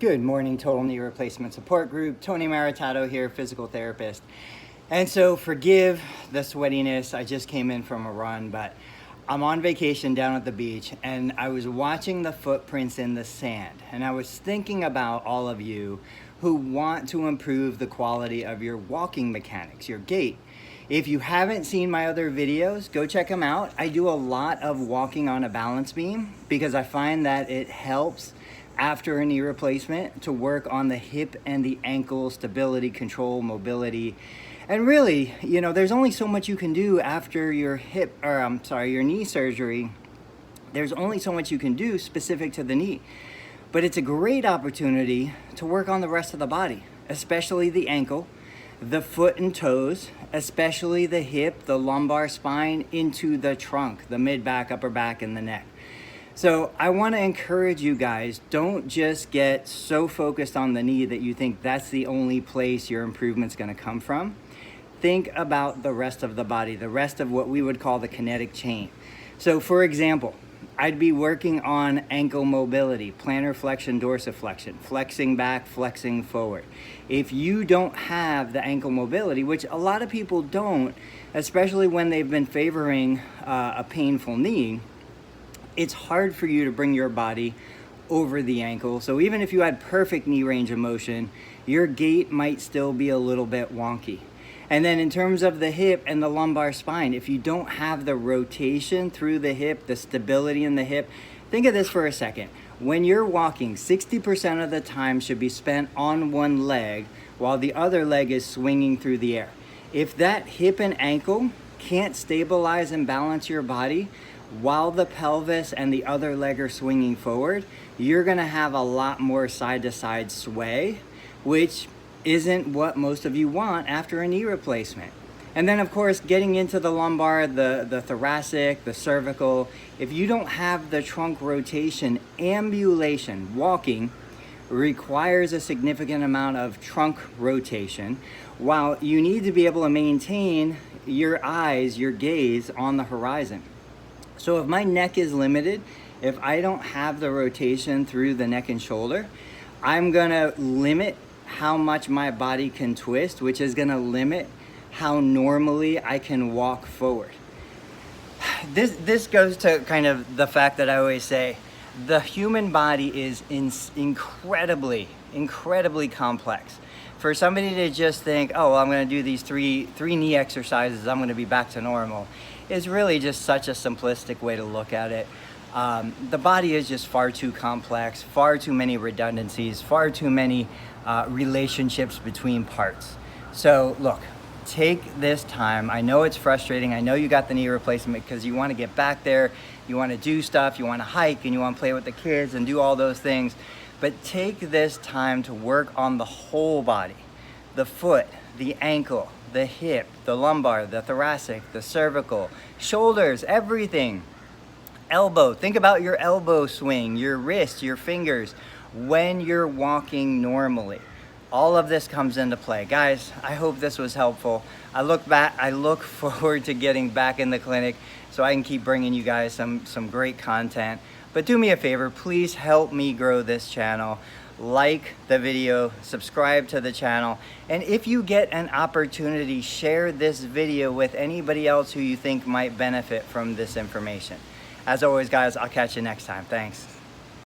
Good morning, Total Knee Replacement Support Group. Tony Maritato here, physical therapist. And so forgive the sweatiness. I just came in from a run, but I'm on vacation down at the beach and I was watching the footprints in the sand. And I was thinking about all of you who want to improve the quality of your walking mechanics, your gait. If you haven't seen my other videos, go check them out. I do a lot of walking on a balance beam because I find that it helps after a knee replacement to work on the hip and the ankle stability, control, mobility. And really, you know, there's only so much you can do after your your knee surgery. There's only so much you can do specific to the knee. But it's a great opportunity to work on the rest of the body, especially the ankle, the foot and toes, especially the hip, the lumbar spine, into the trunk, the mid-back, upper back, and the neck. So I want to encourage you guys, don't just get so focused on the knee that you think that's the only place your improvement's going to come from. Think about the rest of the body, the rest of what we would call the kinetic chain. So for example, I'd be working on ankle mobility, plantar flexion, dorsiflexion, flexing back, flexing forward. If you don't have the ankle mobility, which a lot of people don't, especially when they've been favoring a painful knee, it's hard for you to bring your body over the ankle. So even if you had perfect knee range of motion, your gait might still be a little bit wonky. And then in terms of the hip and the lumbar spine, if you don't have the rotation through the hip, the stability in the hip, think of this for a second. When you're walking, 60% of the time should be spent on one leg while the other leg is swinging through the air. If that hip and ankle can't stabilize and balance your body while the pelvis and the other leg are swinging forward, you're gonna have a lot more side-to-side sway, which isn't what most of you want after a knee replacement. And then of course, getting into the lumbar, the thoracic, the cervical, if you don't have the trunk rotation, ambulation, walking, requires a significant amount of trunk rotation, while you need to be able to maintain your eyes, your gaze on the horizon. So if my neck is limited, if I don't have the rotation through the neck and shoulder, I'm gonna limit how much my body can twist, which is gonna limit how normally I can walk forward. This goes to kind of the fact that I always say, the human body is incredibly complex. For somebody to just think, oh, well, I'm gonna do these three knee exercises, I'm gonna be back to normal, is really just such a simplistic way to look at it. The body is just far too complex, far too many redundancies, far too many relationships between parts. So look, take this time. I know it's frustrating. I know you got the knee replacement because you want to get back there, you want to do stuff, you want to hike, and you want to play with the kids and do all those things. But take this time to work on the whole body, the foot, the ankle, the hip, the lumbar, the thoracic, the cervical, shoulders, everything. Elbow, think about your elbow swing, your wrist, your fingers, when you're walking normally. All of this comes into play. Guys, I hope this was helpful. I look forward to getting back in the clinic so I can keep bringing you guys some great content. But do me a favor, please help me grow this channel. Like the video, subscribe to the channel, and if you get an opportunity, share this video with anybody else who you think might benefit from this information. As always, guys, I'll catch you next time. Thanks.